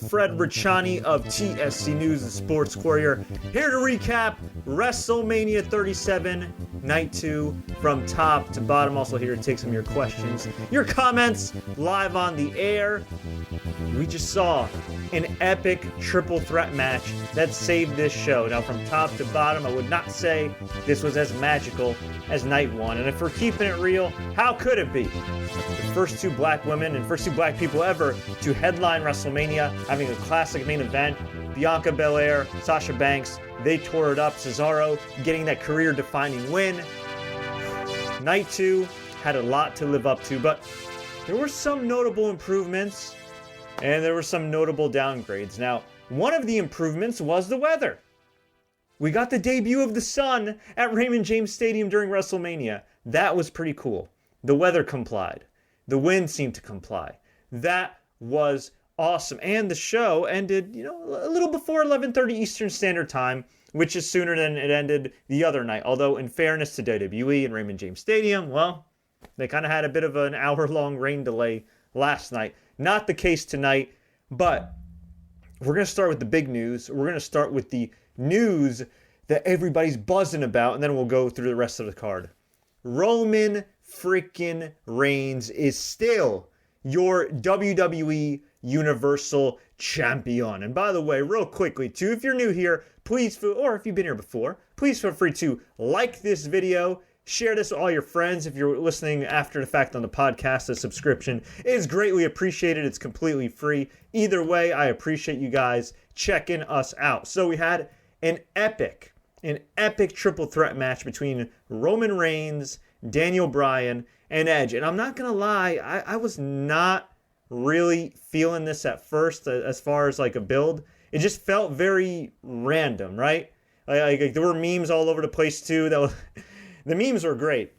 Fred Ricciani of TSC News and Sports Courier, here to recap WrestleMania 37, Night 2, from top to bottom. Also here to take some of your questions, your comments, live on the air. We just saw an epic triple threat match that saved this show. Now, from top to bottom, I would not say this was as magical as Night 1. And if we're keeping it real, how could it be? The first two black women and first two black people ever to headline WrestleMania, having a classic main event. Bianca Belair, Sasha Banks, they tore it up. Cesaro getting that career-defining win. Night 2 had a lot to live up to, but there were some notable improvements and there were some notable downgrades. Now, one of the improvements was the weather. We got the debut of the sun at Raymond James Stadium during WrestleMania. That was pretty cool. The weather complied. The wind seemed to comply. That was awesome. And the show ended, a little before 11:30 Eastern Standard Time, which is sooner than it ended the other night. Although, in fairness to WWE and Raymond James Stadium, well, they kind of had a bit of an hour-long rain delay last night. Not the case tonight, but we're going to start with the big news. We're going to start with the news that everybody's buzzing about, and then we'll go through the rest of the card. Roman freaking Reigns is still your WWE Universal Champion. And by the way, real quickly too, if you're new here, please, or if you've been here before, please feel free to like this video, share this with all your friends. If you're listening after the fact on the podcast, a subscription is greatly appreciated. It's completely free. Either way, I appreciate you guys checking us out. So we had an epic triple threat match between Roman Reigns, Daniel Bryan, and Edge. And I'm not going to lie, I was not really feeling this at first as far as like a build. It just felt very random, right? Like there were memes all over the place too. The memes were great.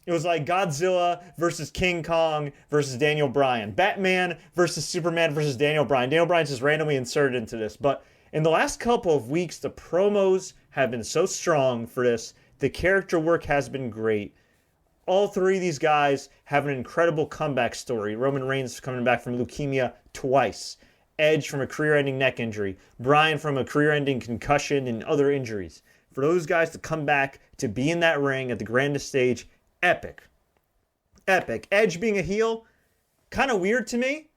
It was like Godzilla versus King Kong versus Daniel Bryan. Batman versus Superman versus Daniel Bryan. Daniel Bryan's just randomly inserted into this. But in the last couple of weeks, the promos have been so strong for this. The character work has been great. All three of these guys have an incredible comeback story. Roman Reigns coming back from leukemia twice. Edge from a career-ending neck injury. Bryan from a career-ending concussion and other injuries. For those guys to come back to be in that ring at the grandest stage, epic. Epic. Edge being a heel, kind of weird to me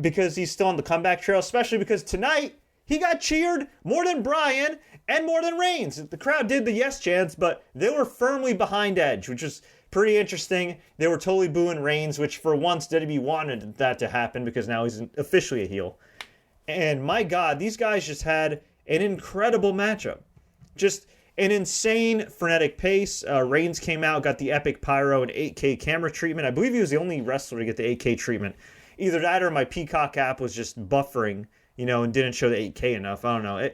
because he's still on the comeback trail, especially because tonight he got cheered more than Bryan and more than Reigns. The crowd did the yes chants, but they were firmly behind Edge, which is pretty interesting. They were totally booing Reigns, which for once WWE wanted that to happen because now he's officially a heel. And my God, these guys just had an incredible matchup. Just an insane frenetic pace. Reigns came out, got the epic pyro and 8K camera treatment. I believe he was the only wrestler to get the 8K treatment. Either that or my Peacock app was just buffering, and didn't show the 8K enough. I don't know.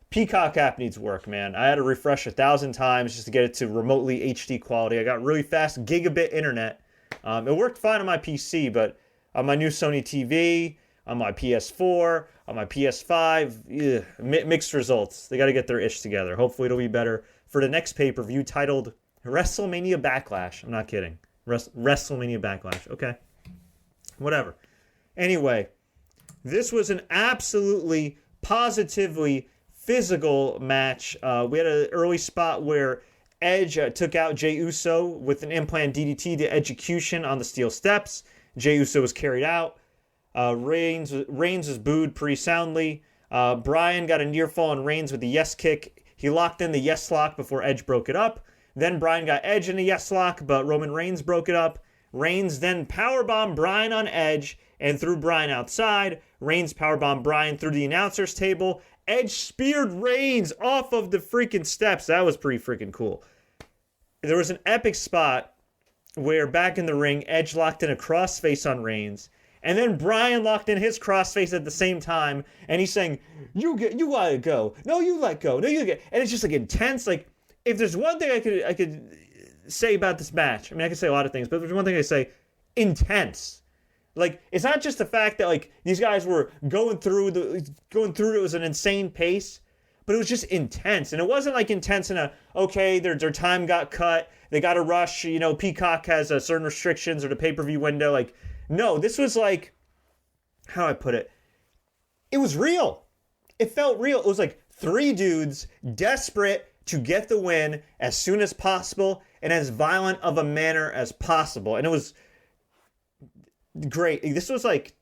Peacock app needs work, man. I had to refresh 1,000 times just to get it to remotely HD quality. I got really fast gigabit internet. It worked fine on my PC, but on my new Sony TV, on my PS4, on my PS5, mixed results. They got to get their ish together. Hopefully it'll be better for the next pay-per-view titled WrestleMania Backlash. I'm not kidding. WrestleMania Backlash. Okay. Whatever. Anyway, this was an absolutely, positively physical match. We had an early spot where Edge took out Jey Uso with an implant DDT to execution on the steel steps. Jey Uso was carried out. Reigns was booed pretty soundly. Bryan got a near fall on Reigns with the yes kick. He locked in the yes lock before Edge broke it up. Then Bryan got Edge in the yes lock, but Roman Reigns broke it up. Reigns then powerbombed Bryan on Edge and threw Bryan outside. Reigns powerbombed Bryan through the announcer's table. Edge speared Reigns off of the freaking steps. That was pretty freaking cool. There was an epic spot where back in the ring, Edge locked in a crossface on Reigns. And then Bryan locked in his crossface at the same time, and he's saying, "You gotta go. No, you let go. No, you get." And it's just like intense. Like, if there's one thing I could say about this match, I mean, I could say a lot of things, but there's one thing I say: intense. Like, it's not just the fact that like these guys were going through it was an insane pace, but it was just intense, and it wasn't like intense in their time got cut, they got to rush. Peacock has certain restrictions or the pay-per-view window. Like, no, this was like, how do I put it? it was real. It felt real. It was like three dudes desperate to get the win as soon as possible and as violent of a manner as possible. And it was great. This was like,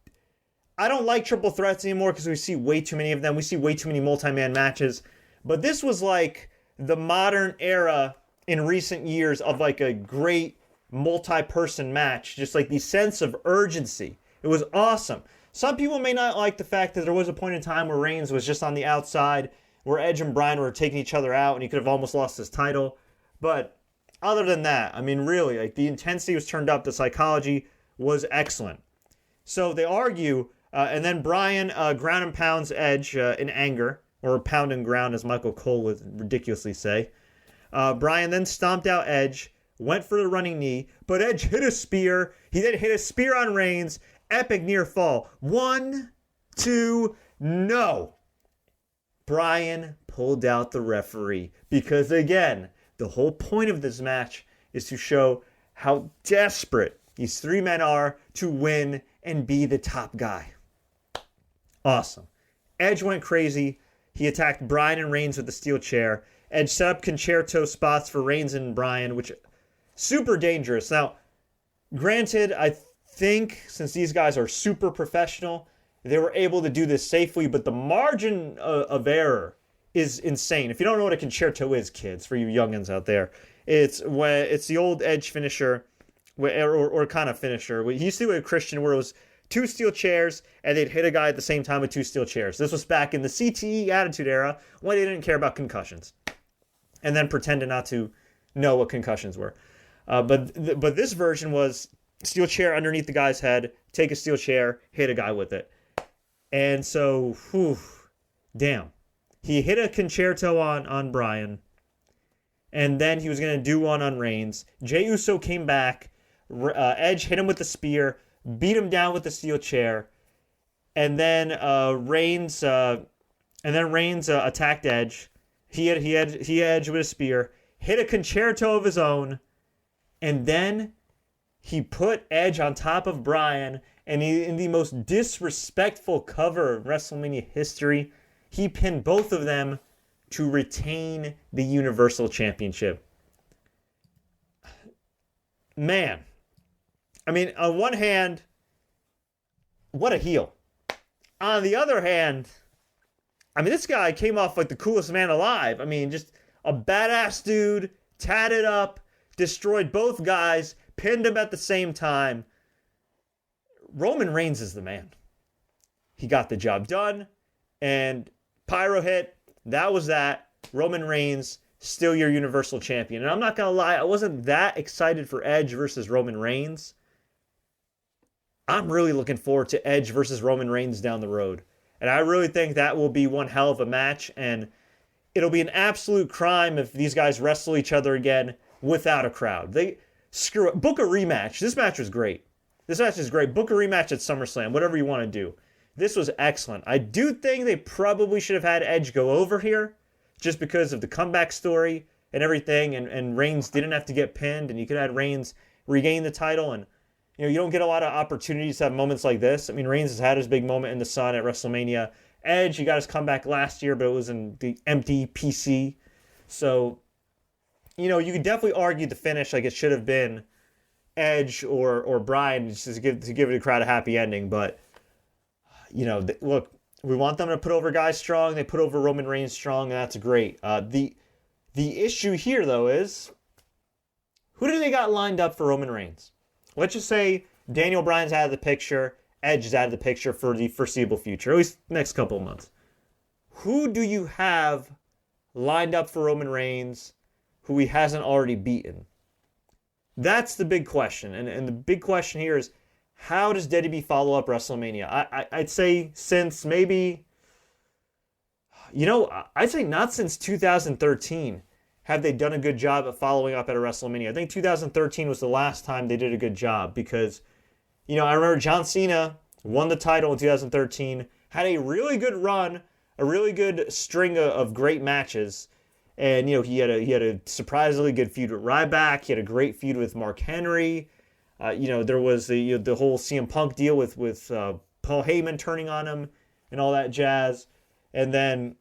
I don't like triple threats anymore because we see way too many of them. We see way too many multi-man matches. But this was like the modern era in recent years of like a great multi-person match. Just like the sense of urgency. It was awesome. Some people may not like the fact that there was a point in time where Reigns was just on the outside, where Edge and Bryan were taking each other out and he could have almost lost his title. But other than that, I mean, really, like the intensity was turned up. The psychology was excellent. So they argue, and then Bryan ground and pounds Edge in anger, or pound and ground, as Michael Cole would ridiculously say. Bryan then stomped out Edge, went for the running knee, but Edge hit a spear. He then hit a spear on Reigns. Epic near fall. 1, 2, no. Bryan pulled out the referee because, again, the whole point of this match is to show how desperate these three men are to win and be the top guy. Awesome. Edge went crazy. He attacked Bryan and Reigns with the steel chair. Edge set up concerto spots for Reigns and Bryan, which super dangerous. Now, granted, I think since these guys are super professional, they were able to do this safely, but the margin of error is insane. If you don't know what a concerto is, kids, for you youngins out there, it's the old Edge finisher, or kind of finisher. He used to do it with Christian, where it was two steel chairs, and they'd hit a guy at the same time with two steel chairs. This was back in the CTE Attitude Era, when they didn't care about concussions, and then pretended not to know what concussions were. But this version was steel chair underneath the guy's head, take a steel chair, hit a guy with it. And so, damn. He hit a concerto on Bryan, and then he was going to do one on Reigns. Jey Uso came back. Edge hit him with the spear, beat him down with the steel chair, and then Reigns attacked Edge. He hit Edge with a spear, hit a concerto of his own, and then he put Edge on top of Bryan, and in the most disrespectful cover of WrestleMania history, he pinned both of them to retain the Universal Championship. Man. I mean, on one hand, what a heel. On the other hand, I mean, this guy came off like the coolest man alive. I mean, just a badass dude, tatted up, destroyed both guys, pinned him at the same time. Roman Reigns is the man. He got the job done, and pyro hit. That was that. Roman Reigns, still your Universal Champion. And I'm not going to lie, I wasn't that excited for Edge versus Roman Reigns. I'm really looking forward to Edge versus Roman Reigns down the road. And I really think that will be one hell of a match, and it'll be an absolute crime if these guys wrestle each other again without a crowd. Screw it. Book a rematch. This match was great. This match is great. Book a rematch at SummerSlam, whatever you want to do. This was excellent. I do think they probably should have had Edge go over here just because of the comeback story and everything, and Reigns didn't have to get pinned, and you could have Reigns regain the title, and you don't get a lot of opportunities to have moments like this. I mean, Reigns has had his big moment in the sun at WrestleMania. Edge, he got his comeback last year, but it was in the empty PC. So, you could definitely argue the finish like it should have been Edge or Bryan just to give the crowd a happy ending. But, look, we want them to put over guys strong. They put over Roman Reigns strong, and that's great. The issue here, though, is who do they got lined up for Roman Reigns? Let's just say Daniel Bryan's out of the picture, Edge is out of the picture for the foreseeable future, at least next couple of months. Who do you have lined up for Roman Reigns who he hasn't already beaten? That's the big question. And the big question here is, how does WWE follow up WrestleMania? I'd say since maybe, I'd say not since 2013 have they done a good job at following up at a WrestleMania. I think 2013 was the last time they did a good job because, I remember John Cena won the title in 2013, had a really good run, a really good string of great matches, and, he had a surprisingly good feud with Ryback. He had a great feud with Mark Henry. There was the whole CM Punk deal with Paul Heyman turning on him and all that jazz. And then,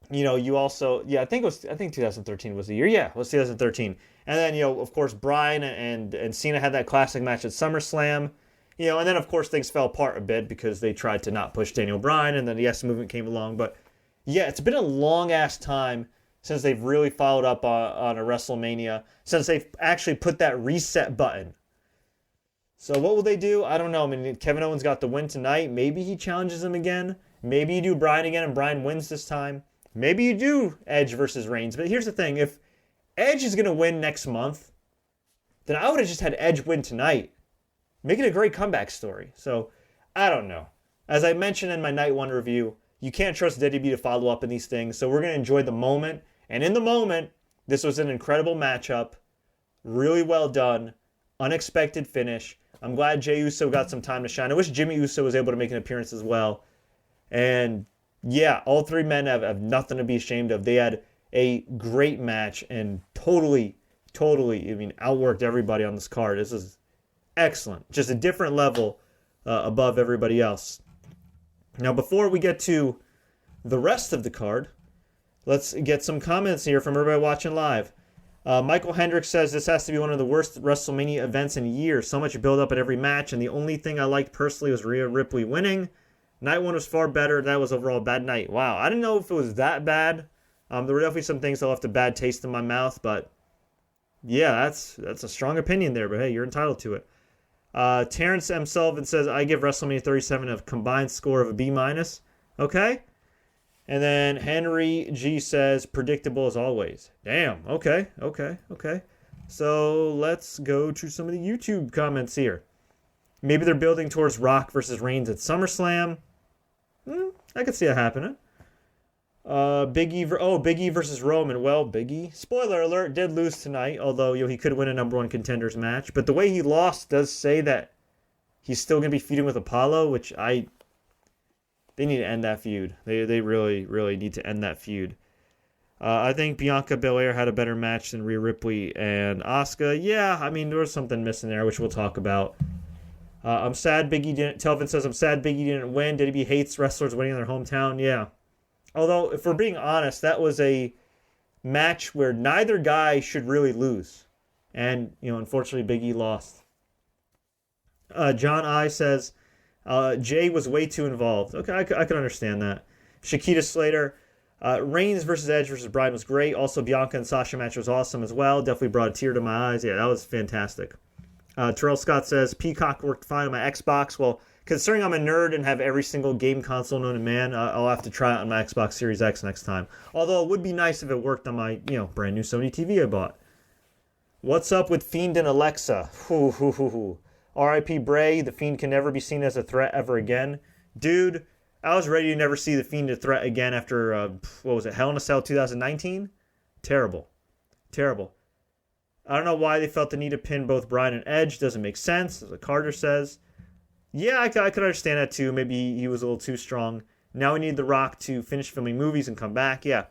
you also, I think 2013 was the year. Yeah, it was 2013. And then, of course, Bryan and Cena had that classic match at SummerSlam. And then, of course, things fell apart a bit because they tried to not push Daniel Bryan, and then the Yes Movement came along. But, yeah, it's been a long-ass time since they've really followed up on a WrestleMania, since they've actually put that reset button. So what will they do? I don't know. I mean, Kevin Owens got the win tonight. Maybe he challenges him again. Maybe you do Bryan again and Bryan wins this time. Maybe you do Edge versus Reigns. But here's the thing. If Edge is going to win next month, then I would have just had Edge win tonight. Make it a great comeback story. So, I don't know. As I mentioned in my Night 1 review, you can't trust WWE to follow up in these things. So we're going to enjoy the moment. And in the moment, this was an incredible matchup. Really well done. Unexpected finish. I'm glad Jey Uso got some time to shine. I wish Jimmy Uso was able to make an appearance as well. And yeah, all three men have nothing to be ashamed of. They had a great match and totally, outworked everybody on this card. This is excellent. Just a different level above everybody else. Now, before we get to the rest of the card, let's get some comments here from everybody watching live. Michael Hendricks says, this has to be one of the worst WrestleMania events in years. So much build-up at every match, and the only thing I liked personally was Rhea Ripley winning. Night 1 was far better. That was overall a bad night. Wow, I didn't know if it was that bad. There were definitely some things that left a bad taste in my mouth, but yeah, that's a strong opinion there, but hey, you're entitled to it. Terrence M. Sullivan says, I give WrestleMania 37 a combined score of a B-. Okay. And then Henry G says, predictable as always. Damn. Okay. So let's go to some of the YouTube comments here. Maybe they're building towards Rock versus Reigns at SummerSlam. I could see that happening. Big E versus Roman. Well, Big E, spoiler alert, did lose tonight, although he could win a number one contenders match. But the way he lost does say that he's still going to be feuding with Apollo, which they need to end that feud. They really need to end that feud. I think Bianca Belair had a better match than Rhea Ripley and Asuka. Yeah, I mean, there was something missing there, which we'll talk about. I'm sad Big E didn't. Telvin says, I'm sad Big E didn't win. WWE hates wrestlers winning in their hometown. Yeah. Although, if we're being honest, that was a match where neither guy should really lose. And, unfortunately, Big E lost. John I says, Jay was way too involved. Okay, I can understand that. Shakita Slater, Reigns versus Edge versus Bryan was great. Also, Bianca and Sasha match was awesome as well. Definitely brought a tear to my eyes. Yeah, that was fantastic. Terrell Scott says, Peacock worked fine on my Xbox. Well, considering I'm a nerd and have every single game console known to man, I'll have to try it on my Xbox Series X next time. Although it would be nice if it worked on my, brand new Sony TV I bought. What's up with Fiend and Alexa? R.I.P. Bray, the Fiend can never be seen as a threat ever again. Dude, I was ready to never see the Fiend a threat again after, Hell in a Cell 2019? Terrible. I don't know why they felt the need to pin both Bryan and Edge. Doesn't make sense, as Carter says. Yeah, I could understand that too. Maybe he was a little too strong. Now we need The Rock to finish filming movies and come back. Yeah.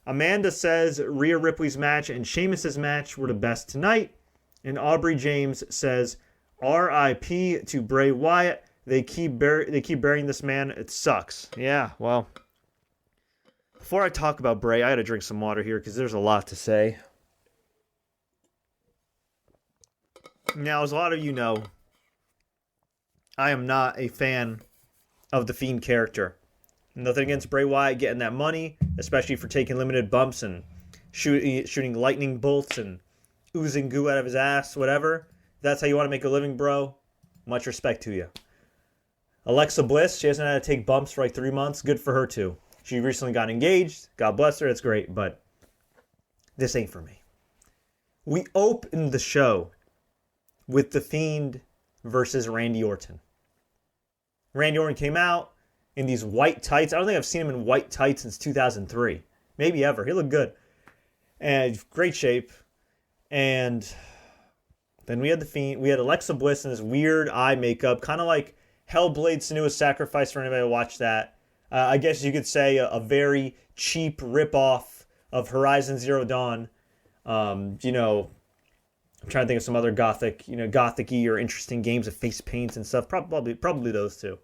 Amanda says Rhea Ripley's match and Sheamus' match were the best tonight. And Aubrey James says R.I.P. to Bray Wyatt. They keep burying this man. It sucks. Yeah, well. Before I talk about Bray, I got to drink some water here because there's a lot to say. Now, as a lot of you know, I am not a fan of the Fiend character. Nothing against Bray Wyatt getting that money, especially for taking limited bumps and shooting lightning bolts and oozing goo out of his ass, whatever. If that's how you want to make a living, bro, much respect to you. Alexa Bliss, she hasn't had to take bumps for like 3 months. Good for her, too. She recently got engaged. God bless her. It's great, but this ain't for me. We opened the show with The Fiend versus Randy Orton. Randy Orton came out in these white tights. I don't think I've seen him in white tights since 2003. Maybe ever. He looked good. And great shape. And then we had The Fiend. We had Alexa Bliss in this weird eye makeup. Kind of like Hellblade's newest sacrifice for anybody to watch that. I guess you could say a very cheap ripoff of Horizon Zero Dawn. I'm trying to think of some other gothic-y or interesting games of face paints and stuff. Probably those two.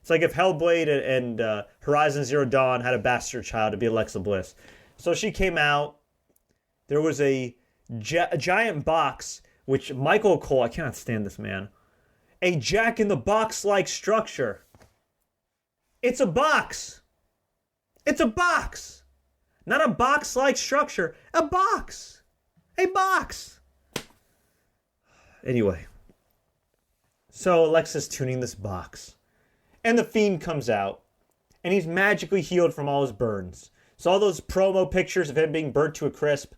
It's like if Hellblade and Horizon Zero Dawn had a bastard child, to be Alexa Bliss. So she came out. There was a giant box, which Michael Cole, I cannot stand this man. A jack-in-the-box-like structure. It's a box. It's a box. Not a box-like structure. A box. A box. Anyway. So Alexa's tuning this box. And the Fiend comes out. And he's magically healed from all his burns. So all those promo pictures of him being burnt to a crisp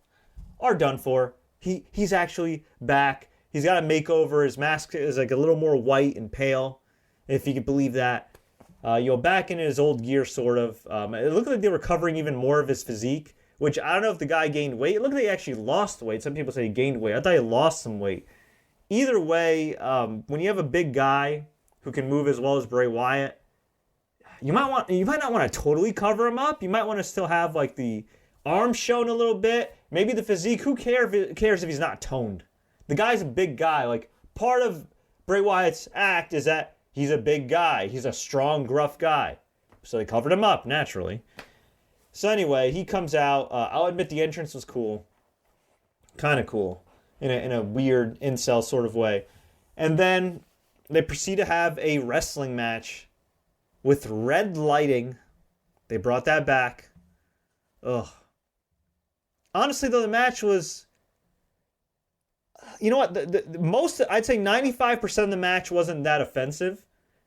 are done for. He's actually back. He's got a makeover. His mask is like a little more white and pale, if you can believe that. Back in his old gear, sort of. It looked like they were covering even more of his physique, which I don't know if the guy gained weight. It looked like he actually lost weight. Some people say he gained weight. I thought he lost some weight. Either way, when you have a big guy who can move as well as Bray Wyatt, you might not want to totally cover him up. You might want to still have like the arms shown a little bit. Maybe the physique. Who cares if he's not toned? The guy's a big guy. Like, part of Bray Wyatt's act is that he's a big guy. He's a strong, gruff guy. So they covered him up, naturally. So anyway, he comes out. I'll admit the entrance was cool. Kind of cool. In a weird incel sort of way. And then they proceed to have a wrestling match with red lighting. They brought that back. Ugh. Honestly, though, the match was... You know what? The most, I'd say 95% of the match wasn't that offensive.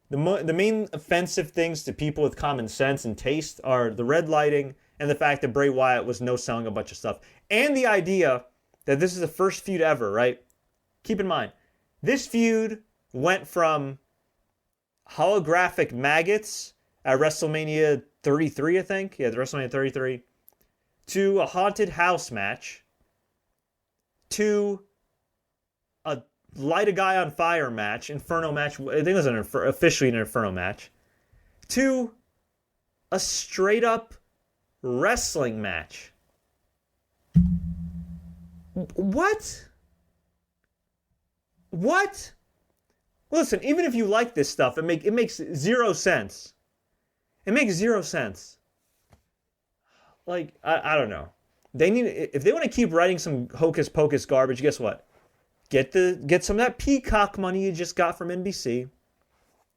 The main offensive things to people with common sense and taste are the red lighting and the fact that Bray Wyatt was no-selling a bunch of stuff. And the idea that this is the first feud ever, right? Keep in mind, this feud went from holographic maggots at WrestleMania 33, I think. Yeah, the WrestleMania 33. To a haunted house match. To a light a guy on fire match, Inferno match. I think it was officially an Inferno match. To a straight up wrestling match. What? What? Listen, even if you like this stuff, it makes zero sense. It makes zero sense. Like, I don't know. If they want to keep writing some hocus pocus garbage, guess what? Get some of that Peacock money you just got from NBC.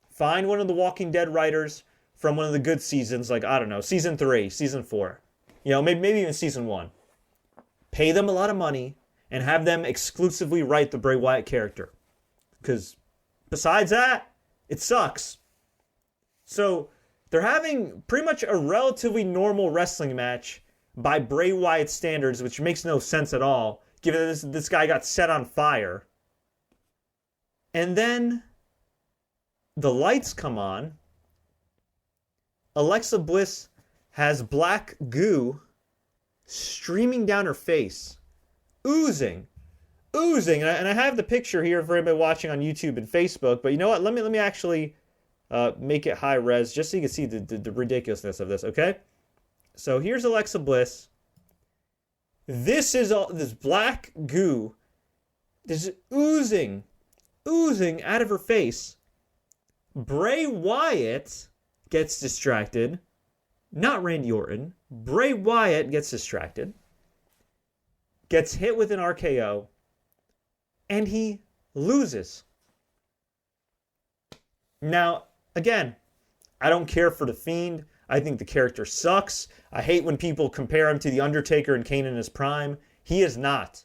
Find one of the Walking Dead writers from one of the good seasons, like, I don't know, season 3, season 4. Maybe even season 1. Pay them a lot of money and have them exclusively write the Bray Wyatt character. Because besides that, it sucks. So they're having pretty much a relatively normal wrestling match by Bray Wyatt standards, which makes no sense at all, given that this guy got set on fire. And then the lights come on. Alexa Bliss has black goo streaming down her face. Oozing. And I have the picture here for anybody watching on YouTube and Facebook, but you know what? Let me actually make it high res just so you can see the ridiculousness of this, okay? So here's Alexa Bliss. This is all this black goo. This is oozing out of her face. Bray Wyatt gets distracted. Not Randy Orton. Bray Wyatt gets distracted. Gets hit with an RKO. And he loses. Now, again, I don't care for The Fiend. I think the character sucks. I hate when people compare him to The Undertaker and Kane in his prime. He is not.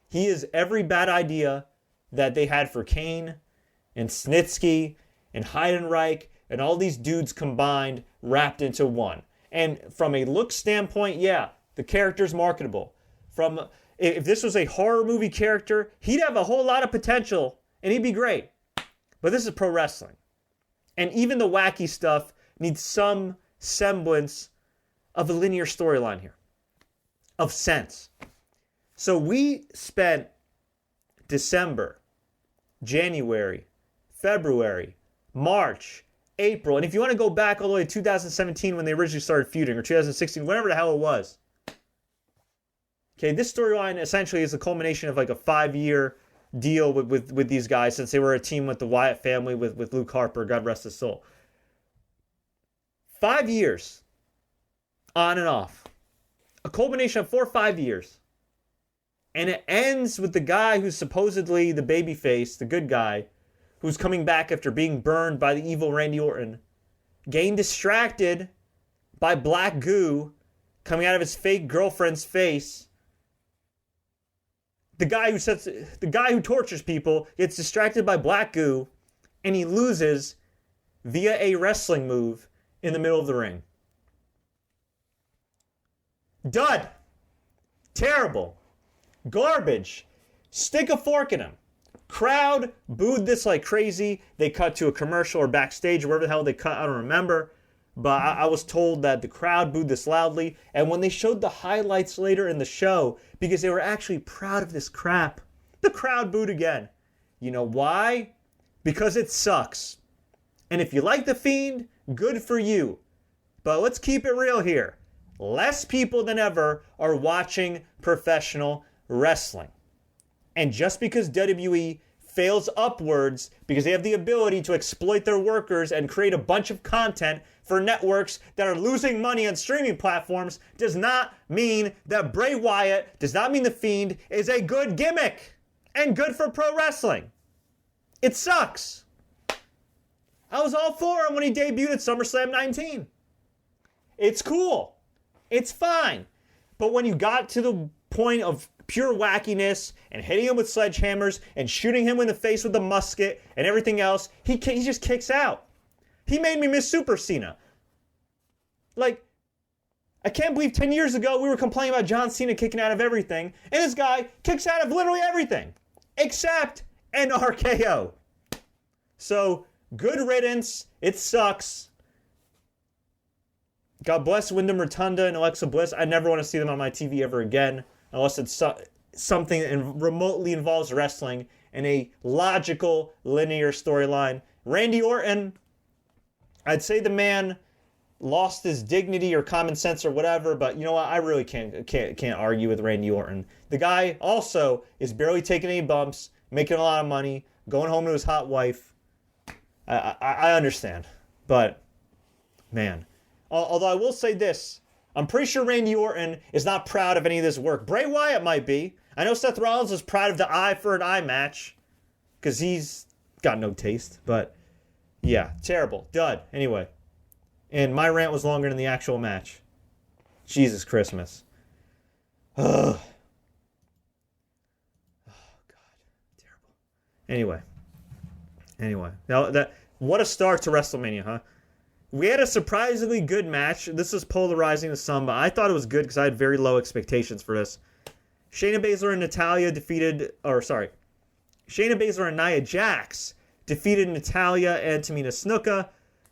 He is every bad idea that they had for Kane and Snitsky and Heidenreich and all these dudes combined wrapped into one. And from a look standpoint, yeah, the character's marketable. If this was a horror movie character, he'd have a whole lot of potential and he'd be great. But this is pro wrestling. And even the wacky stuff needs some semblance of a linear storyline here. Of sense. So we spent December, January, February, March, April, and if you want to go back all the way to 2017 when they originally started feuding, or 2016, whatever the hell it was. Okay, this storyline essentially is the culmination of like a 5-year deal with these guys since they were a team with the Wyatt family with Luke Harper, God rest his soul. 5 years. On and off. A culmination of 4 or 5 years. And it ends with the guy who's supposedly the babyface, the good guy, who's coming back after being burned by the evil Randy Orton, getting distracted by black goo coming out of his fake girlfriend's face. The guy who tortures people gets distracted by black goo, and he loses via a wrestling move in the middle of the ring. Dud. Terrible. Garbage. Stick a fork in him. Crowd booed this like crazy. They cut to a commercial or backstage, or wherever the hell they cut, I don't remember. But I was told that the crowd booed this loudly. And when they showed the highlights later in the show, because they were actually proud of this crap, the crowd booed again. You know why? Because it sucks. And if you like The Fiend, good for you. But let's keep it real here. Less people than ever are watching professional wrestling. And just because WWE fails upwards because they have the ability to exploit their workers and create a bunch of content for networks that are losing money on streaming platforms does not mean that Bray Wyatt, does not mean The Fiend is a good gimmick and good for pro wrestling. It sucks. I was all for him when he debuted at SummerSlam 19. It's cool. It's fine. But when you got to the point of pure wackiness and hitting him with sledgehammers and shooting him in the face with a musket and everything else, he just kicks out. He made me miss Super Cena. Like, I can't believe 10 years ago we were complaining about John Cena kicking out of everything, and this guy kicks out of literally everything except an RKO. So, good riddance. It sucks. God bless Wyndham Rotunda and Alexa Bliss. I never want to see them on my TV ever again, unless it's something that remotely involves wrestling in a logical, linear storyline. Randy Orton, I'd say the man lost his dignity or common sense or whatever, but you know what? I really can't argue with Randy Orton. The guy also is barely taking any bumps, making a lot of money, going home to his hot wife. I understand, but man. Although I will say this, I'm pretty sure Randy Orton is not proud of any of this work. Bray Wyatt might be. I know Seth Rollins is proud of the eye for an eye match because he's got no taste. But yeah, terrible. Dud. Anyway. And my rant was longer than the actual match. Jesus Christmas. Ugh. Oh, God. Terrible. Anyway. Now, what a start to WrestleMania, huh? We had a surprisingly good match. This is polarizing to some, but I thought it was good because I had very low expectations for this. Shayna Baszler and Shayna Baszler and Nia Jax defeated Natalya and Tamina Snuka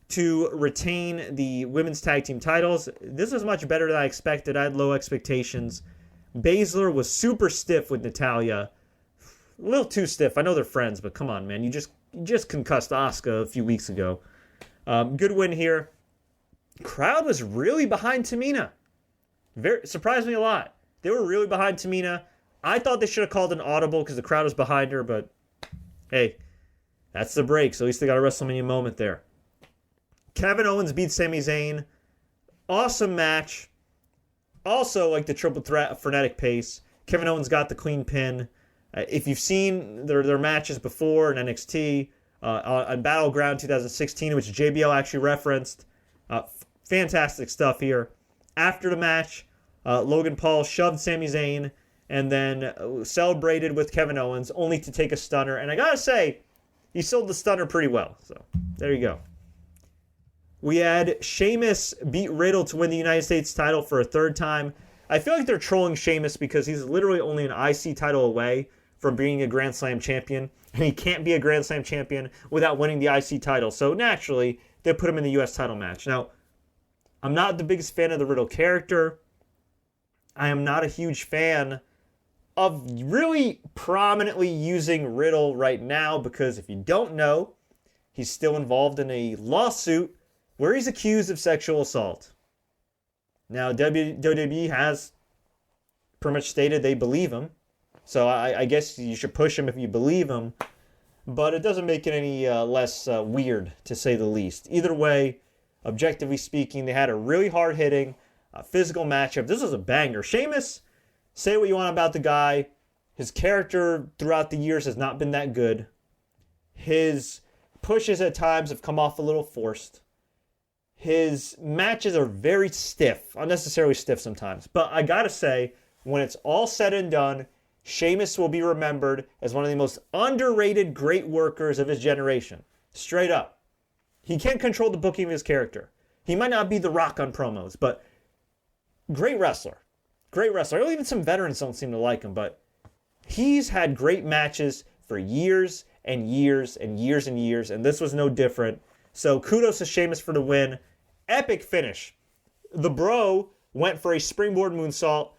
to retain the women's tag team titles. This was much better than I expected. I had low expectations. Baszler was super stiff with Natalya. A little too stiff. I know they're friends, but come on, man. You just concussed Asuka a few weeks ago. Good win here. Crowd was really behind Tamina. Surprised me a lot. They were really behind Tamina. I thought they should have called an audible because the crowd was behind her, but hey, that's the break. So at least they got a WrestleMania moment there. Kevin Owens beat Sami Zayn. Awesome match. Also, like the triple threat, frenetic pace. Kevin Owens got the clean pin. If you've seen their matches before in NXT, on Battleground 2016, which JBL actually referenced. Fantastic stuff here. After the match, Logan Paul shoved Sami Zayn and then celebrated with Kevin Owens, only to take a stunner. And I gotta say, he sold the stunner pretty well. So, there you go. We had Sheamus beat Riddle to win the United States title for a third time. I feel like they're trolling Sheamus because he's literally only an IC title away from being a Grand Slam champion. And he can't be a Grand Slam champion without winning the IC title. So naturally, they put him in the US title match. Now, I'm not the biggest fan of the Riddle character. I am not a huge fan of really prominently using Riddle right now because if you don't know, he's still involved in a lawsuit where he's accused of sexual assault. Now, WWE has pretty much stated they believe him. So I guess you should push him if you believe him. But it doesn't make it any less weird, to say the least. Either way, objectively speaking, they had a really hard-hitting, physical matchup. This was a banger. Sheamus, say what you want about the guy. His character throughout the years has not been that good. His pushes at times have come off a little forced. His matches are very stiff, unnecessarily stiff sometimes. But I gotta say, when it's all said and done, Sheamus will be remembered as one of the most underrated great workers of his generation. Straight up. He can't control the booking of his character. He might not be The Rock on promos, but great wrestler. Great wrestler. Even some veterans don't seem to like him, but he's had great matches for years and years and years and years, and this was no different. So kudos to Sheamus for the win. Epic finish. The bro went for a springboard moonsault.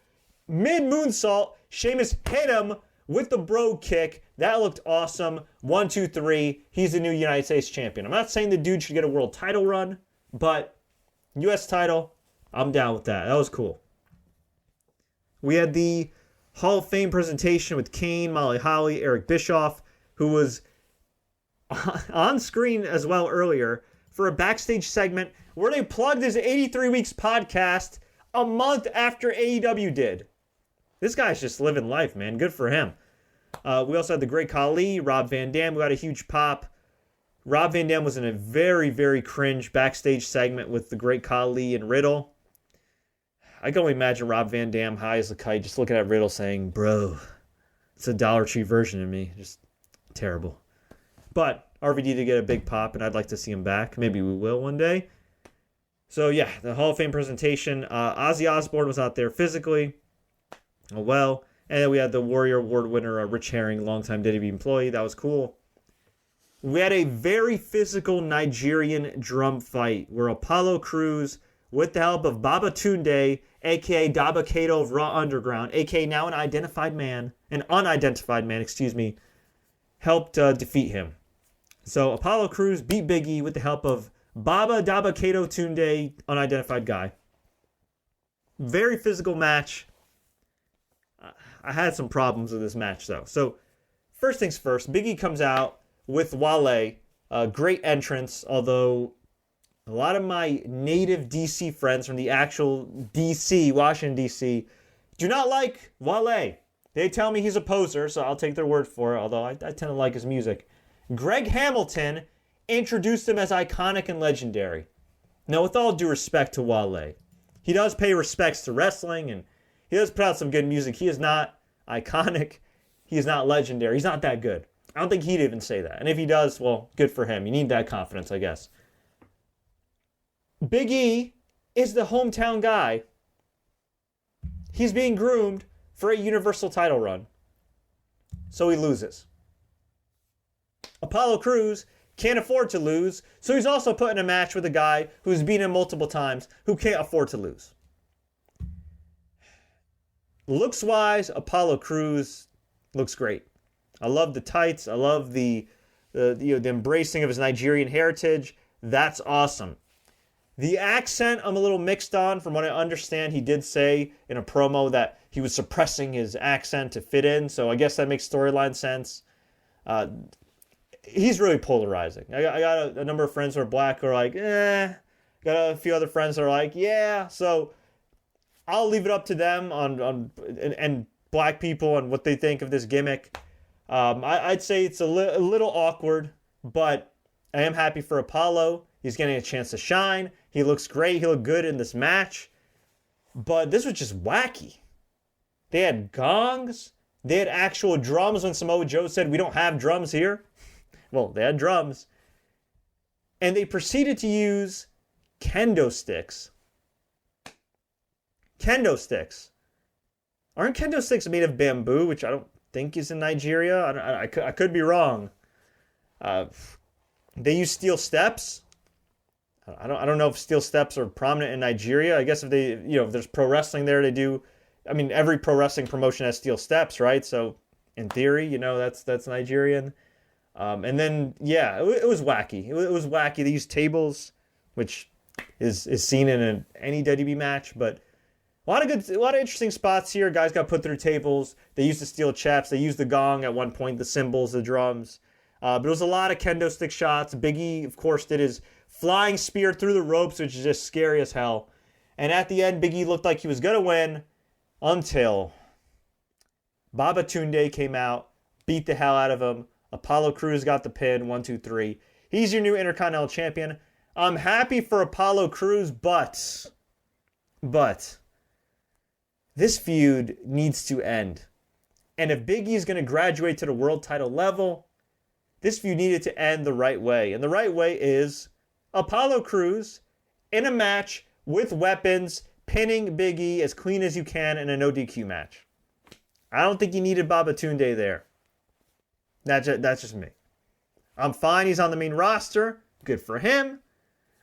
Mid-moonsault, Sheamus hit him with the Brogue Kick. That looked awesome. 1, 2, 3. He's the new United States champion. I'm not saying the dude should get a world title run, but U.S. title, I'm down with that. That was cool. We had the Hall of Fame presentation with Kane, Molly Holly, Eric Bischoff, who was on screen as well earlier for a backstage segment where they plugged his 83 Weeks podcast a month after AEW did. This guy's just living life, man. Good for him. We also had the great Khali, Rob Van Dam, who got a huge pop. Rob Van Dam was in a very, very cringe backstage segment with the great Khali and Riddle. I can only imagine Rob Van Dam high as a kite just looking at Riddle saying, bro, it's a Dollar Tree version of me. Just terrible. But RVD did get a big pop, and I'd like to see him back. Maybe we will one day. So, yeah, the Hall of Fame presentation. Ozzy Osbourne was out there physically. Oh, well. And then we had the Warrior Award winner, Rich Herring, longtime WWE employee. That was cool. We had a very physical Nigerian drum fight where Apollo Crews, with the help of Baba Tunde, a.k.a. Daba Kato of Raw Underground, a.k.a. now an unidentified man, helped defeat him. So Apollo Crews beat Big E with the help of Baba Daba Kato Tunde, unidentified guy. Very physical match. I had some problems with this match, though. So, first things first, Big E comes out with Wale. Great entrance, although a lot of my native DC friends from the actual DC, Washington, D.C., do not like Wale. They tell me he's a poser, so I'll take their word for it, although I tend to like his music. Greg Hamilton introduced him as iconic and legendary. Now, with all due respect to Wale, he does pay respects to wrestling, and he does put out some good music. He is not iconic. He is not legendary. He's not that good. I don't think he'd even say that. And if he does, well, good for him. You need that confidence, I guess. Big E is the hometown guy. He's being groomed for a Universal title run. So he loses. Apollo Crews can't afford to lose, so he's also put in a match with a guy who's beaten him multiple times who can't afford to lose. Looks-wise, Apollo Crews looks great. I love the tights. I love the embracing of his Nigerian heritage. That's awesome. The accent I'm a little mixed on. From what I understand, he did say in a promo that he was suppressing his accent to fit in, so I guess that makes storyline sense. He's really polarizing. I got a number of friends who are black who are like, eh. Got a few other friends that are like, yeah. So I'll leave it up to them and black people and what they think of this gimmick. I'd say it's a little awkward, but I am happy for Apollo. He's getting a chance to shine. He looks great. He looked good in this match. But this was just wacky. They had gongs. They had actual drums when Samoa Joe said, we don't have drums here. Well, they had drums. And they proceeded to use kendo sticks. Kendo sticks. Aren't kendo sticks made of bamboo, which I don't think is in Nigeria? I could be wrong. They use steel steps. I don't know if steel steps are prominent in Nigeria. I guess if there's pro wrestling there, they do. I mean, every pro wrestling promotion has steel steps, right? So in theory, that's Nigerian. And then, yeah, it was wacky. It was wacky. They used tables, which is seen in any WWE match, but a lot of interesting spots here. Guys got put through tables. They used the steel chaps. They used the gong at one point, the cymbals, the drums. But it was a lot of kendo stick shots. Big E, of course, did his flying spear through the ropes, which is just scary as hell. And at the end, Big E looked like he was going to win until Babatunde came out, beat the hell out of him. Apollo Crews got the pin, 1, 2, 3. He's your new Intercontinental Champion. I'm happy for Apollo Crews, but this feud needs to end. And if Big E is going to graduate to the world title level, this feud needed to end the right way. And the right way is Apollo Crews in a match with weapons, pinning Big E as clean as you can in a no DQ match. I don't think you needed Babatunde there. That's just me. I'm fine he's on the main roster. Good for him.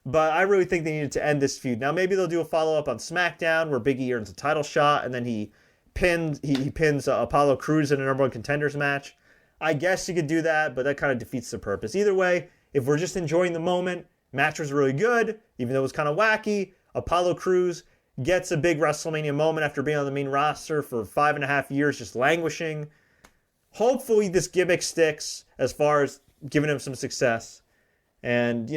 But I really think they needed to end this feud. Now maybe they'll do a follow-up on SmackDown where Big E earns a title shot and then he pins Apollo Crews in a number one contenders match. I guess you could do that, but that kind of defeats the purpose. Either way, if we're just enjoying the moment, match was really good, even though it was kind of wacky. Apollo Crews gets a big WrestleMania moment after being on the main roster for 5.5 years, just languishing. Hopefully this gimmick sticks as far as giving him some success. And,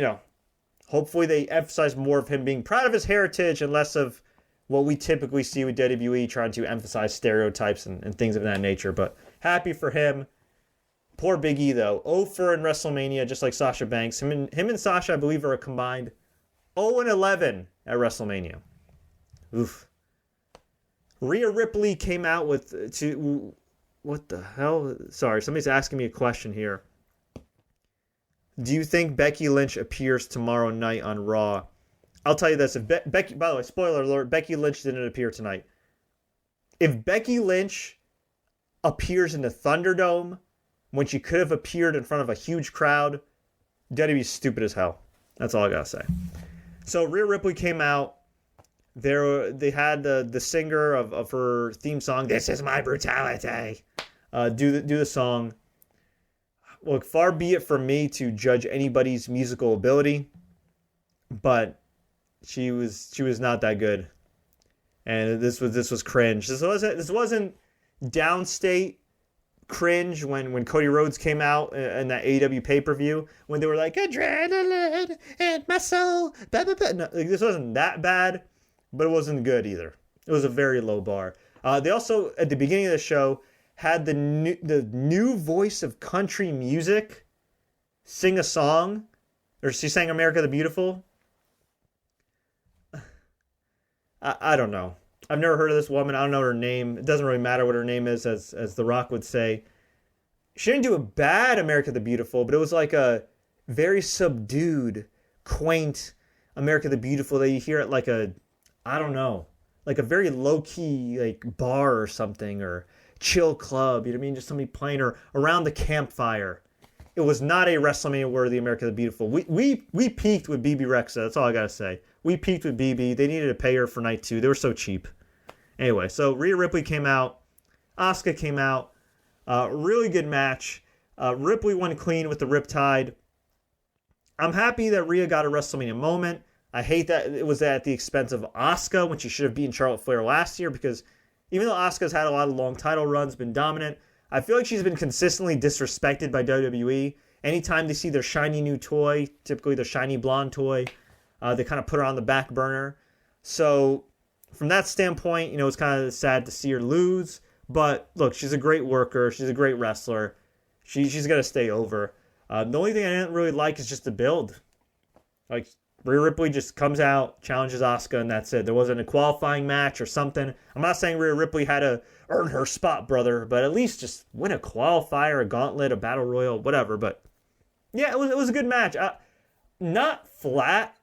hopefully they emphasize more of him being proud of his heritage and less of what we typically see with WWE trying to emphasize stereotypes and things of that nature. But happy for him. Poor Big E, though. 0-4 in WrestleMania, just like Sasha Banks. Him and Sasha, I believe, are a combined 0-11 at WrestleMania. Oof. Rhea Ripley came out with... What the hell? Sorry, somebody's asking me a question here. Do you think Becky Lynch appears tomorrow night on Raw? I'll tell you this. If Becky, by the way, spoiler alert, Becky Lynch didn't appear tonight. If Becky Lynch appears in the Thunderdome when she could have appeared in front of a huge crowd, WWE's stupid as hell. That's all I gotta say. So Rhea Ripley came out. They had the singer of her theme song, "This Is My Brutality," do the song. Look, far be it from me to judge anybody's musical ability, but she was not that good, and this was cringe. This wasn't downstate cringe when Cody Rhodes came out in that AEW pay-per-view when they were like adrenaline and muscle. Blah, blah, blah. No, this wasn't that bad, but it wasn't good either. It was a very low bar. They also at the beginning of the show had the new voice of country music sing a song, or she sang "America the Beautiful." I don't know. I've never heard of this woman. I don't know her name. It doesn't really matter what her name is, as The Rock would say. She didn't do a bad America the Beautiful, but it was like a very subdued, quaint America the Beautiful that you hear at like a very low-key like bar or something, or chill club, you know what I mean? Just somebody playing or around the campfire. It was not a WrestleMania worthy America the Beautiful. We peaked with BB Rexa. That's all I gotta say. We peaked with BB. They needed to pay her for night 2. They were so cheap. Anyway, so Rhea Ripley came out. Asuka came out. Really good match. Ripley won clean with the Riptide. I'm happy that Rhea got a WrestleMania moment. I hate that it was at the expense of Asuka when she should have beaten Charlotte Flair last year, because even though Asuka's had a lot of long title runs, been dominant, I feel like she's been consistently disrespected by WWE. Anytime they see their shiny new toy, typically their shiny blonde toy, they kind of put her on the back burner. So from that standpoint, it's kind of sad to see her lose. But look, she's a great worker. She's a great wrestler. She's going to stay over. The only thing I didn't really like is just the build. Like, Rhea Ripley just comes out, challenges Asuka, and that's it. There wasn't a qualifying match or something. I'm not saying Rhea Ripley had to earn her spot, brother, but at least just win a qualifier, a gauntlet, a battle royal, whatever. But yeah, it was a good match. Not flat,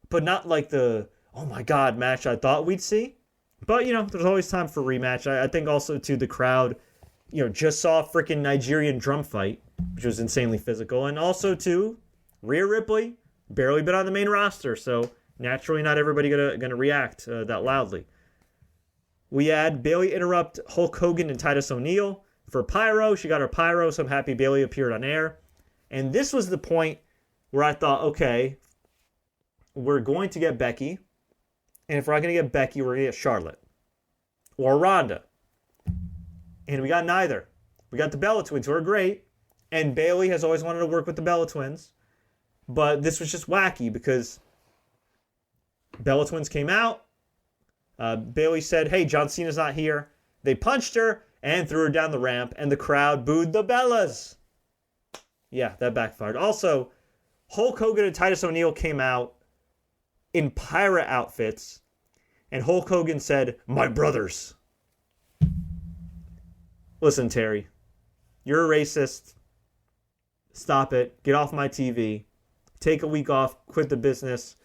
but not like the, oh my God, match I thought we'd see. But, there's always time for rematch. I think also, too, the crowd, just saw a freaking Nigerian drum fight, which was insanely physical. And also, too, Rhea Ripley, barely been on the main roster, so naturally not everybody gonna react that loudly. We had Bayley interrupt Hulk Hogan and Titus O'Neil for Pyro. She got her Pyro, so I'm happy Bayley appeared on air. And this was the point where I thought, okay, we're going to get Becky, and if we're not going to get Becky, we're going to get Charlotte or Ronda. And we got neither. We got the Bella Twins, who are great, and Bayley has always wanted to work with the Bella Twins. But this was just wacky because Bella Twins came out. Bayley said, hey, John Cena's not here. They punched her and threw her down the ramp, and the crowd booed the Bellas. Yeah, that backfired. Also, Hulk Hogan and Titus O'Neil came out in pirate outfits, and Hulk Hogan said, my brothers. Listen, Terry, you're a racist. Stop it. Get off my TV. Take a week off. Quit the business.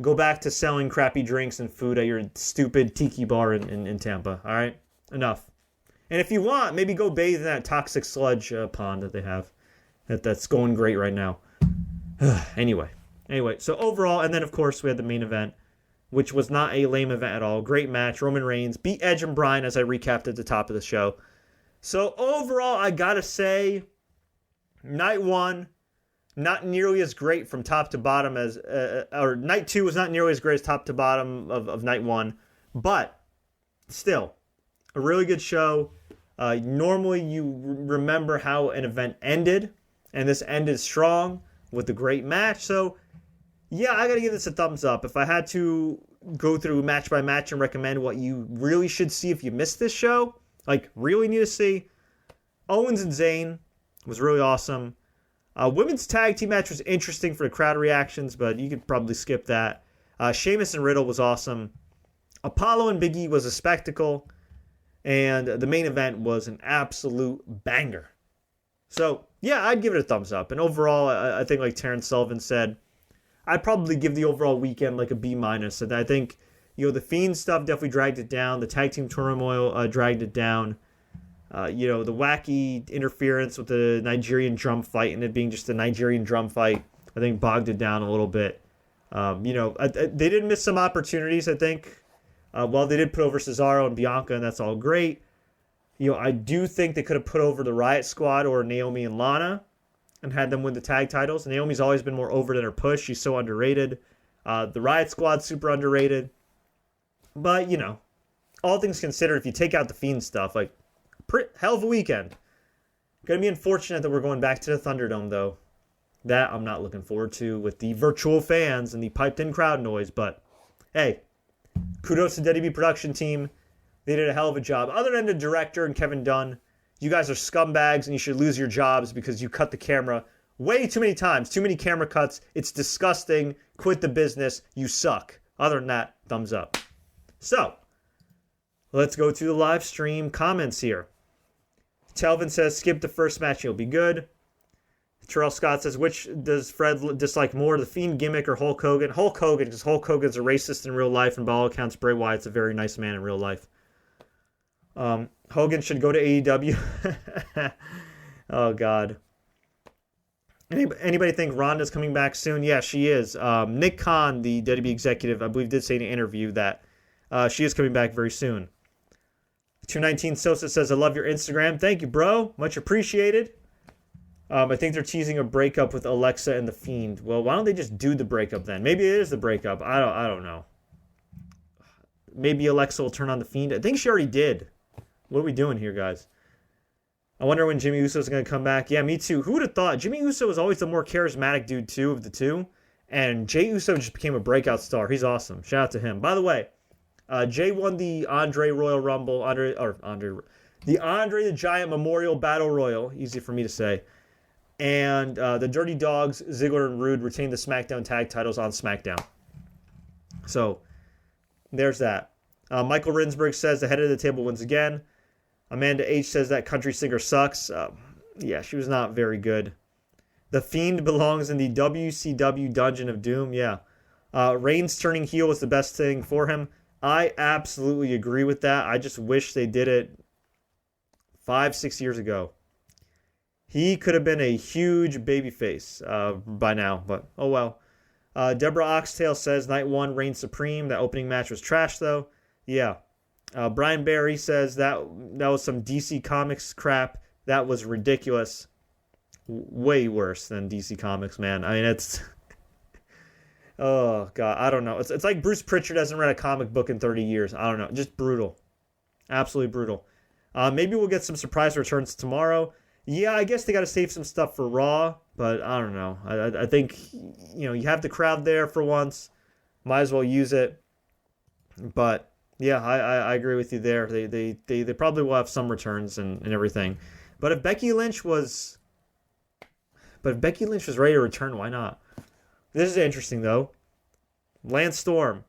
Go back to selling crappy drinks and food at your stupid tiki bar in Tampa. All right? Enough. And if you want, maybe go bathe in that toxic sludge pond that they have. That's going great right now. Anyway, so overall, and then of course we had the main event, which was not a lame event at all. Great match. Roman Reigns beat Edge and Bryan, as I recapped at the top of the show. So overall, I gotta say, night one, not nearly as great from top to bottom as, or night two was not nearly as great as top to bottom of night one, but still, a really good show. Normally you remember how an event ended, and this ended strong with a great match. So yeah, I gotta give this a thumbs up. If I had to go through match by match and recommend what you really should see if you missed this show, like really need to see, Owens and Zayn was really awesome. Women's tag team match was interesting for the crowd reactions, but you could probably skip that. Sheamus and Riddle was awesome. Apollo and Big E was a spectacle. And the main event was an absolute banger. So, yeah, I'd give it a thumbs up. And overall, I think like Terrence Sullivan said, I'd probably give the overall weekend like a B-. And I think, the Fiend stuff definitely dragged it down. The tag team turmoil dragged it down. The wacky interference with the Nigerian drum fight and it being just a Nigerian drum fight, I think bogged it down a little bit. They did miss some opportunities, I think. Well, they did put over Cesaro and Bianca, and that's all great. I do think they could have put over the Riot Squad or Naomi and Lana and had them win the tag titles. Naomi's always been more over than her push. She's so underrated. The Riot Squad's super underrated. But, all things considered, if you take out the Fiend stuff, like, hell of a weekend. Gonna be unfortunate that we're going back to the Thunderdome, though. That I'm not looking forward to with the virtual fans and the piped-in crowd noise. But, hey, kudos to WWE production team. They did a hell of a job. Other than the director and Kevin Dunn, you guys are scumbags and you should lose your jobs because you cut the camera way too many times. Too many camera cuts. It's disgusting. Quit the business. You suck. Other than that, thumbs up. So, let's go to the live stream comments here. Telvin says, skip the first match. You'll be good. Terrell Scott says, which does Fred dislike more, the Fiend gimmick or Hulk Hogan? Hulk Hogan, because Hulk Hogan's a racist in real life, and by all accounts, Bray Wyatt's a very nice man in real life. Hogan should go to AEW. Oh, God. Anybody think Ronda's coming back soon? Yeah, she is. Nick Khan, the WWE executive, I believe did say in an interview that she is coming back very soon. 219 Sosa says, I love your Instagram. Thank you, bro. Much appreciated. I think they're teasing a breakup with Alexa and The Fiend. Well, why don't they just do the breakup then? Maybe it is the breakup. I don't know. Maybe Alexa will turn on The Fiend. I think she already did. What are we doing here, guys? I wonder when Jimmy Uso is going to come back. Yeah, me too. Who would have thought? Jimmy Uso was always the more charismatic dude, too, of the two. And Jey Uso just became a breakout star. He's awesome. Shout out to him. By the way, Jey won the Andre Royal Rumble. The Andre the Giant Memorial Battle Royal. Easy for me to say. And the Dirty Dogs, Ziggler and Rude, retained the SmackDown tag titles on SmackDown. So, there's that. Michael Rinsberg says the head of the table wins again. Amanda H. says that country singer sucks. Yeah, she was not very good. The Fiend belongs in the WCW Dungeon of Doom. Yeah. Reigns turning heel was the best thing for him. I absolutely agree with that. I just wish they did it 5-6 years ago. He could have been a huge babyface by now, but oh well. Deborah Oxtail says Night 1 reigns supreme. That opening match was trash, though. Yeah. Brian Barry says that was some DC Comics crap. That was ridiculous. Way worse than DC Comics, man. I mean, it's... Oh, God. I don't know. It's like Bruce Pritchard hasn't read a comic book in 30 years. I don't know. Just brutal. Absolutely brutal. Maybe we'll get some surprise returns tomorrow. Yeah, I guess they got to save some stuff for Raw But I don't know. I think, you have the crowd there for once. Might as well use it. But yeah, I agree with you there. They probably will have some returns and everything. But if Becky Lynch was ready to return, why not? This is interesting though. Lance Storm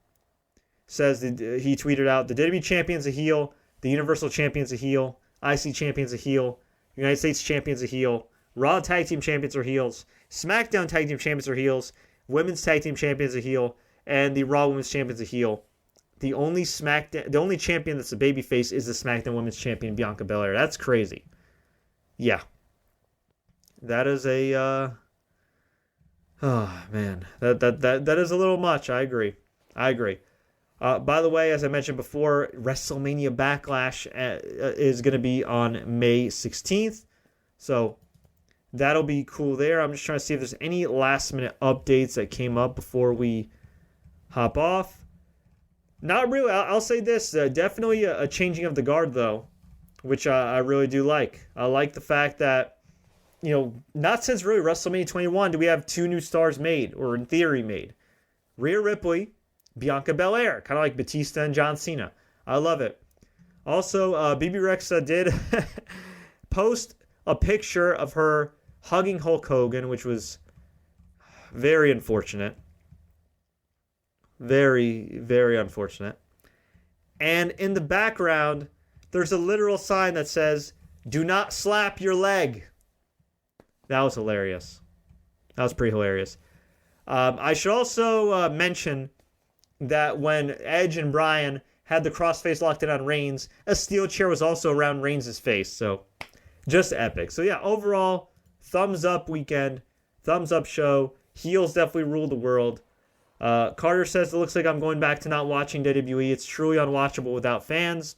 says he tweeted out, the WWE Champion's a heel, the Universal Champion's a heel, IC Champion's a heel, United States Champion's a heel, Raw Tag Team Champions are heels, SmackDown Tag Team Champions are heels, Women's Tag Team Champions a heel, and the Raw Women's Champion's a heel. The only champion that's a babyface is the SmackDown Women's Champion, Bianca Belair. That's crazy. Yeah. That is a oh man. That is a little much. I agree. By the way, as I mentioned before, WrestleMania Backlash is going to be on May 16th. So that'll be cool there. I'm just trying to see if there's any last minute updates that came up before we hop off. Not really. I'll say this. Definitely a changing of the guard, though, which I really do like. I like the fact that, not since really WrestleMania 21 do we have two new stars made, or in theory made. Rhea Ripley, Bianca Belair, kind of like Batista and John Cena. I love it. Also, BB Rexa did post a picture of her hugging Hulk Hogan, which was very unfortunate. Very, very unfortunate. And in the background, there's a literal sign that says, "Do not slap your leg." That was hilarious. That was pretty hilarious. I should also mention that when Edge and Bryan had the crossface locked in on Reigns, a steel chair was also around Reigns' face. So, just epic. So yeah, overall, thumbs up weekend. Thumbs up show. Heels definitely rule the world. Carter says, it looks like I'm going back to not watching WWE. It's truly unwatchable without fans.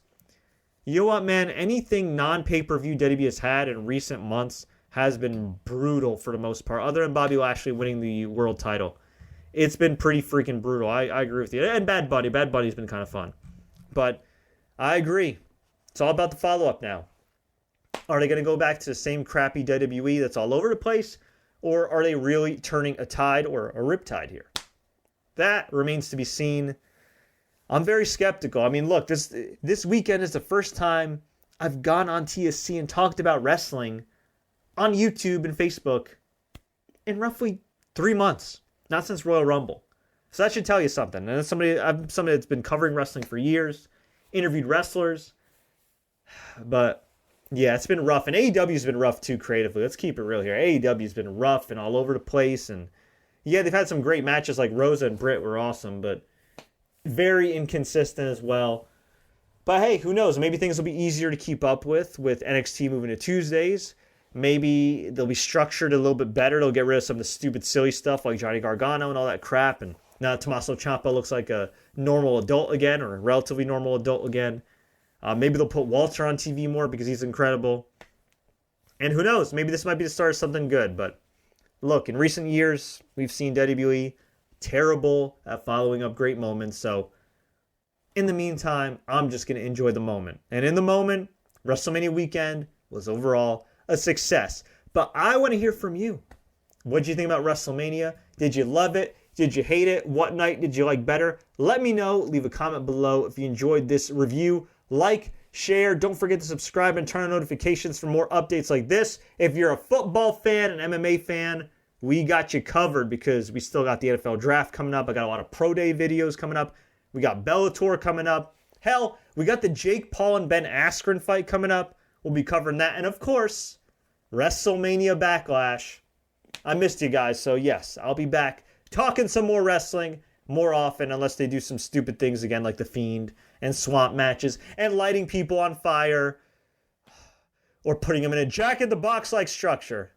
You know what, man? Anything non-pay-per-view WWE has had in recent months has been brutal for the most part, other than Bobby Lashley winning the world title. It's been pretty freaking brutal. I agree with you. And Bad Bunny. Bad Bunny's been kind of fun. But I agree. It's all about the follow-up now. Are they going to go back to the same crappy WWE that's all over the place? Or are they really turning a tide or a riptide here? That remains to be seen. I'm very skeptical. I mean, look, this weekend is the first time I've gone on TSC and talked about wrestling on YouTube and Facebook in roughly 3 months. Not since Royal Rumble. So that should tell you something. And I'm somebody that's been covering wrestling for years, interviewed wrestlers. But yeah, it's been rough. And AEW's been rough too creatively. Let's keep it real here. AEW's been rough and all over the place. And yeah, they've had some great matches like Rosa and Britt were awesome, but very inconsistent as well. But hey, who knows? Maybe things will be easier to keep up with NXT moving to Tuesdays. Maybe they'll be structured a little bit better. They'll get rid of some of the stupid, silly stuff like Johnny Gargano and all that crap. And now Tommaso Ciampa looks like a normal adult again, or a relatively normal adult again. Maybe they'll put Walter on TV more because he's incredible. And who knows? Maybe this might be the start of something good, but look, in recent years, we've seen WWE terrible at following up great moments. So, in the meantime, I'm just going to enjoy the moment. And in the moment, WrestleMania weekend was overall a success. But I want to hear from you. What did you think about WrestleMania? Did you love it? Did you hate it? What night did you like better? Let me know. Leave a comment below if you enjoyed this review. Like, share. Don't forget to subscribe and turn on notifications for more updates like this. If you're a football fan, an MMA fan, we got you covered because we still got the NFL draft coming up. I got a lot of Pro Day videos coming up. We got Bellator coming up. Hell, we got the Jake Paul and Ben Askren fight coming up. We'll be covering that. And of course, WrestleMania Backlash. I missed you guys, so yes, I'll be back talking some more wrestling more often, unless they do some stupid things again like The Fiend and swamp matches and lighting people on fire or putting them in a jack-in-the-box like structure.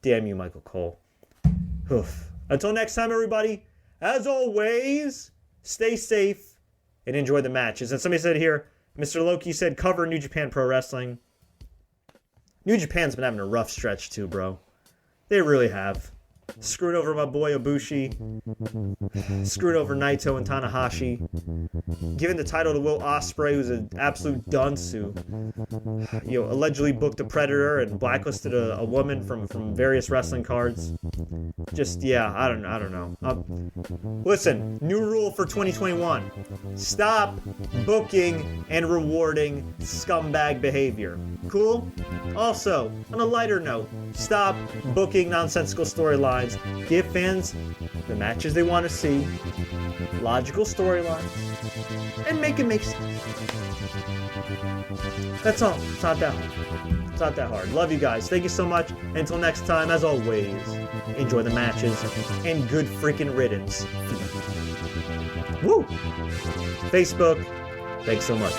Damn you, Michael Cole. Oof. Until next time, everybody, as always, stay safe and enjoy the matches. And somebody said here, Mr. Loki said, cover New Japan Pro Wrestling. New Japan's been having a rough stretch too, bro. They really have. Screwed over my boy Ibushi. Screwed over Naito and Tanahashi. Giving the title to Will Ospreay, who's an absolute dunce who, allegedly booked a predator and blacklisted a woman from various wrestling cards. Just, yeah, I don't know. Listen, new rule for 2021. Stop booking and rewarding scumbag behavior. Cool? Also, on a lighter note, stop booking nonsensical storylines. Give fans the matches they want to see, logical storylines, and make it make sense. That's all. It's not that hard. It's not that hard. Love you guys. Thank you so much. Until next time, as always, enjoy the matches and good freaking riddance. Woo! Facebook, thanks so much.